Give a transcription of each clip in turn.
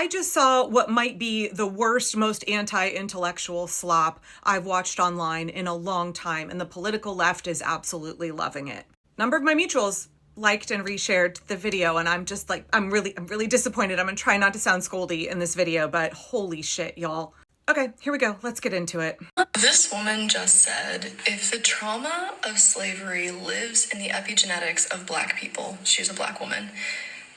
I just saw what might be the worst, most anti-intellectual slop I've watched online in a long time, and the political left is absolutely loving it. A number of my mutuals liked and reshared the video, and I'm just like, I'm really disappointed. I'm gonna try not to sound scoldy in this video, but holy shit, y'all. Okay, here we go. Let's get into it. This woman just said, if the trauma of slavery lives in the epigenetics of Black people, she's a Black woman,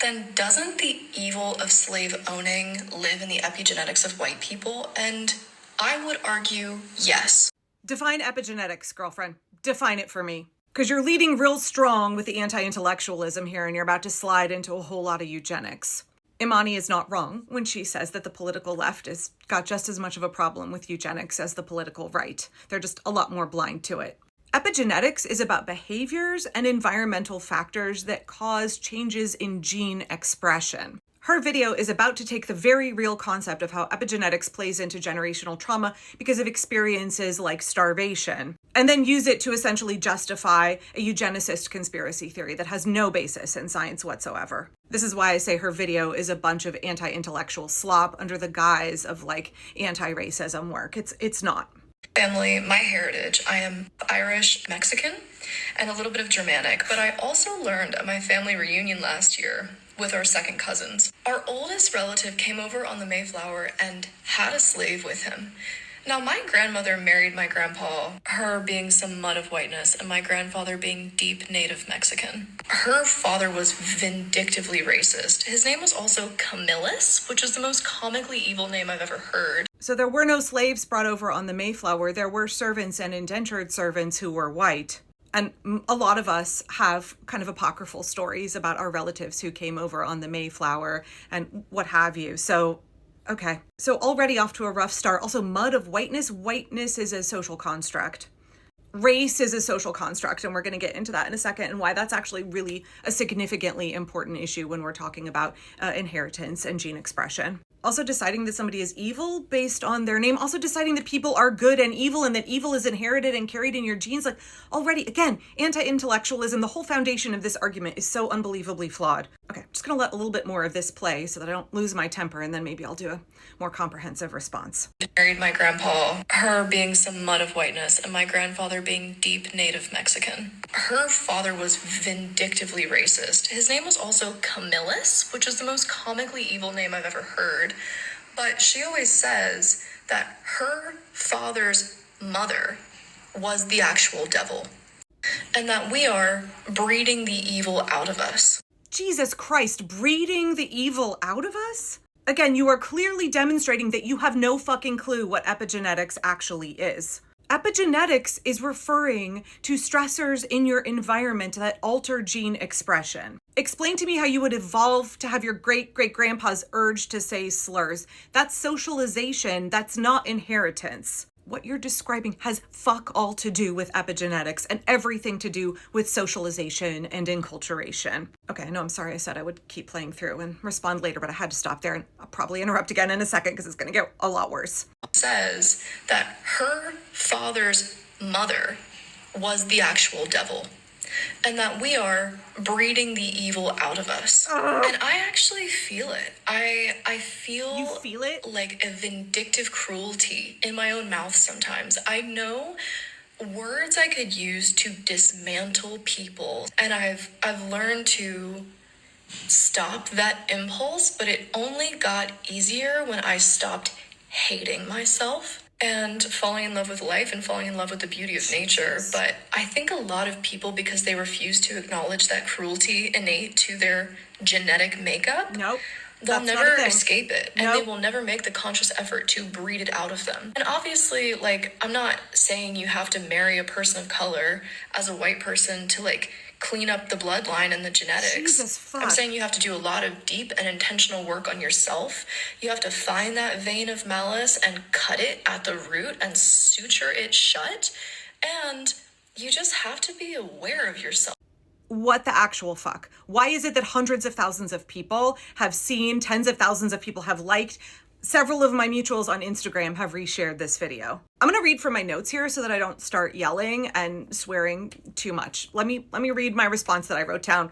then doesn't the evil of slave owning live in the epigenetics of white people? And I would argue, yes. Define epigenetics, girlfriend. Define it for me. Because you're leading real strong with the anti-intellectualism here, and you're about to slide into a whole lot of eugenics. Imani is not wrong when she says that the political left has got just as much of a problem with eugenics as the political right. They're just a lot more blind to it. Epigenetics is about behaviors and environmental factors that cause changes in gene expression. Her video is about to take the very real concept of how epigenetics plays into generational trauma because of experiences like starvation, and then use it to essentially justify a eugenicist conspiracy theory that has no basis in science whatsoever. This is why I say her video is a bunch of anti-intellectual slop under the guise of like anti-racism work. It's not. Family, my heritage, I am Irish, Mexican, and a little bit of Germanic, but I also learned at my family reunion last year with our second cousins. Our oldest relative came over on the Mayflower and had a slave with him. Now, my grandmother married my grandpa, her being some mud of whiteness, and my grandfather being deep native Mexican. Her father was vindictively racist. His name was also Camillus, which is the most comically evil name I've ever heard. So there were no slaves brought over on the Mayflower. There were servants and indentured servants who were white. And a lot of us have kind of apocryphal stories about our relatives who came over on the Mayflower and what have you. So, okay. So already off to a rough start. Also, mud of whiteness. Whiteness is a social construct. Race is a social construct, and we're going to get into that in a second and why that's actually really a significantly important issue when we're talking about inheritance and gene expression. Also deciding that somebody is evil based on their name. Also deciding that people are good and evil and that evil is inherited and carried in your genes. Like already, again, anti-intellectualism, the whole foundation of this argument is so unbelievably flawed. Okay, I'm just going to let a little bit more of this play so that I don't lose my temper, and then maybe I'll do a more comprehensive response. Married my grandpa, her being some mud of whiteness, and my grandfather being deep native Mexican. Her father was vindictively racist. His name was also Camillus, which is the most comically evil name I've ever heard. But she always says that her father's mother was the actual devil, and that we are breeding the evil out of us. Jesus Christ, breeding the evil out of us? Again, you are clearly demonstrating that you have no fucking clue what epigenetics actually is. Epigenetics is referring to stressors in your environment that alter gene expression. Explain to me how you would evolve to have your great-great-grandpa's urge to say slurs. That's socialization, that's not inheritance. What you're describing has fuck all to do with epigenetics and everything to do with socialization and enculturation. Okay, I know, I'm sorry I said I would keep playing through and respond later, but I had to stop there, and I'll probably interrupt again in a second because it's going to get a lot worse. Says that her father's mother was the actual devil, and that we are breeding the evil out of us. And I actually feel it. I feel... You feel it? Like a vindictive cruelty in my own mouth sometimes. I know words I could use to dismantle people, and I've learned to stop that impulse, but it only got easier when I stopped hating myself and falling in love with life and falling in love with the beauty of nature. But I think a lot of people, because they refuse to acknowledge that cruelty innate to their genetic makeup, they'll never escape it, and they will never make the conscious effort to breed it out of them. And obviously, like, I'm not saying you have to marry a person of color as a white person to, like, clean up the bloodline and the genetics. Jesus fuck. I'm saying you have to do a lot of deep and intentional work on yourself. You have to find that vein of malice and cut it at the root and suture it shut. And you just have to be aware of yourself. What the actual fuck? Why is it that hundreds of thousands of people have seen, tens of thousands of people have liked, several of my mutuals on Instagram have reshared this video? I'm gonna read from my notes here so that I don't start yelling and swearing too much. Let me read my response that I wrote down.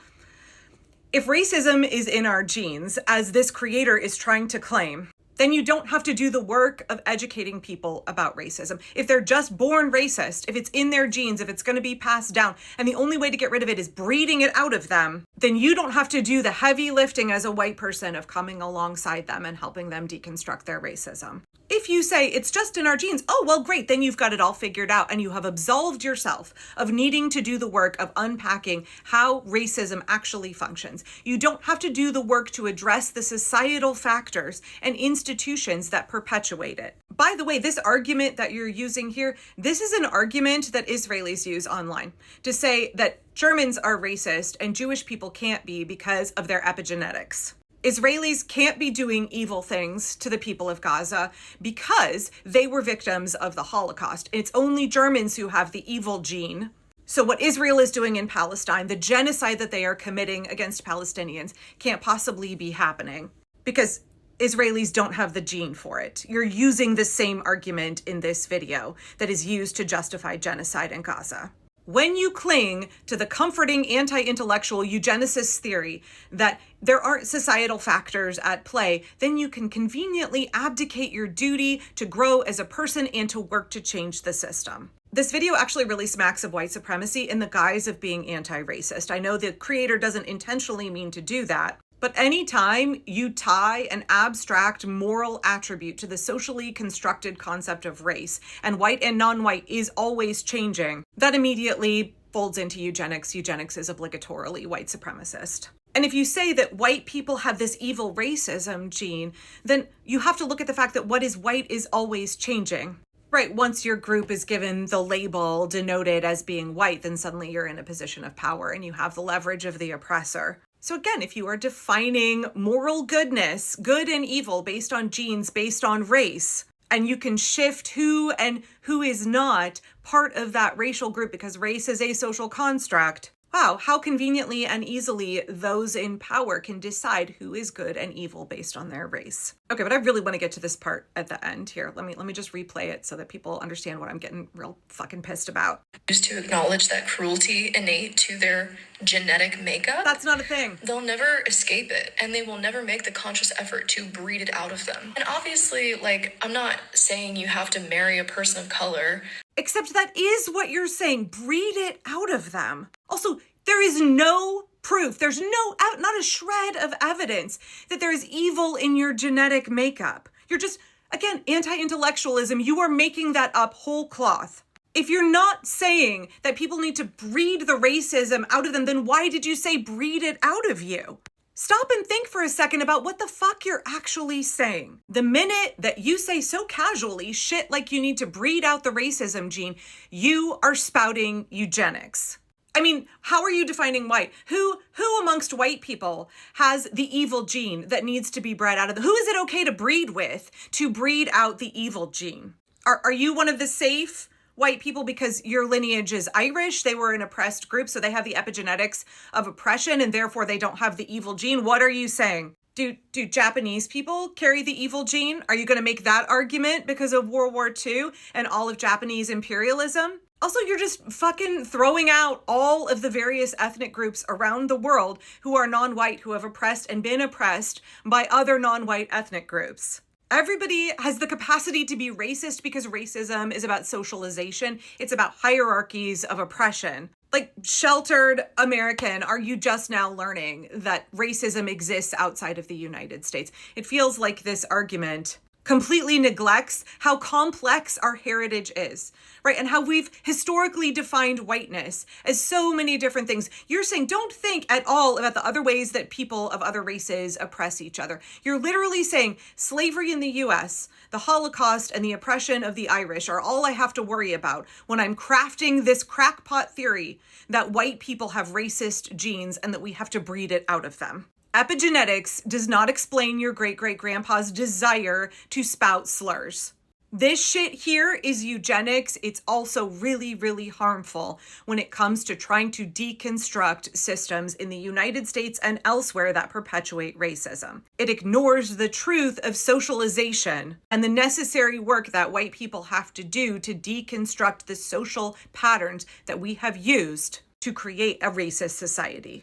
If racism is in our genes, as this creator is trying to claim, then you don't have to do the work of educating people about racism. If they're just born racist, if it's in their genes, if it's going to be passed down, and the only way to get rid of it is breeding it out of them, then you don't have to do the heavy lifting as a white person of coming alongside them and helping them deconstruct their racism. If you say it's just in our genes, oh, well, great, then you've got it all figured out and you have absolved yourself of needing to do the work of unpacking how racism actually functions. You don't have to do the work to address the societal factors and institutions that perpetuate it. By the way, this argument that you're using here, this is an argument that Israelis use online to say that Germans are racist and Jewish people can't be because of their epigenetics. Israelis can't be doing evil things to the people of Gaza because they were victims of the Holocaust. It's only Germans who have the evil gene. So what Israel is doing in Palestine, the genocide that they are committing against Palestinians, can't possibly be happening because Israelis don't have the gene for it. You're using the same argument in this video that is used to justify genocide in Gaza. When you cling to the comforting anti-intellectual eugenicist theory that there aren't societal factors at play, then you can conveniently abdicate your duty to grow as a person and to work to change the system. This video actually really smacks of white supremacy in the guise of being anti-racist. I know the creator doesn't intentionally mean to do that, but anytime you tie an abstract moral attribute to the socially constructed concept of race, and white and non-white is always changing, that immediately folds into eugenics. Eugenics is obligatorily white supremacist. And if you say that white people have this evil racism gene, then you have to look at the fact that what is white is always changing. Right, once your group is given the label denoted as being white, then suddenly you're in a position of power and you have the leverage of the oppressor. So again, if you are defining moral goodness, good and evil based on genes, based on race, and you can shift who and who is not part of that racial group because race is a social construct, wow, how conveniently and easily those in power can decide who is good and evil based on their race. Okay, but I really want to get to this part at the end here. Let me just replay it so that people understand what I'm getting real fucking pissed about. Just to acknowledge that cruelty innate to their genetic makeup. That's not a thing. They'll never escape it, and they will never make the conscious effort to breed it out of them. And obviously, I'm not saying you have to marry a person of color. Except that is what you're saying. Breed it out of them. Also, there is no proof. There's not a shred of evidence that there is evil in your genetic makeup. You're just, again, anti-intellectualism. You are making that up whole cloth. If you're not saying that people need to breed the racism out of them, then why did you say breed it out of you? Stop and think for a second about what the fuck you're actually saying. The minute that you say so casually shit like you need to breed out the racism gene, you are spouting eugenics. I mean, how are you defining white? Who amongst white people has the evil gene that needs to be bred out of them? Who is it okay to breed with to breed out the evil gene? Are you one of the safe white people because your lineage is Irish? They were an oppressed group, so they have the epigenetics of oppression and therefore they don't have the evil gene. What are you saying? Do Japanese people carry the evil gene? Are you going to make that argument because of World War II and all of Japanese imperialism? Also, you're just fucking throwing out all of the various ethnic groups around the world who are non-white, who have oppressed and been oppressed by other non-white ethnic groups. Everybody has the capacity to be racist because racism is about socialization. It's about hierarchies of oppression. Like, sheltered American, are you just now learning that racism exists outside of the United States? It feels like this argument completely neglects how complex our heritage is, right? And how we've historically defined whiteness as so many different things. You're saying don't think at all about the other ways that people of other races oppress each other. You're literally saying slavery in the US, the Holocaust, and the oppression of the Irish are all I have to worry about when I'm crafting this crackpot theory that white people have racist genes and that we have to breed it out of them. Epigenetics does not explain your great-great-grandpa's desire to spout slurs. This shit here is eugenics. It's also really, really harmful when it comes to trying to deconstruct systems in the United States and elsewhere that perpetuate racism. It ignores the truth of socialization and the necessary work that white people have to do to deconstruct the social patterns that we have used to create a racist society.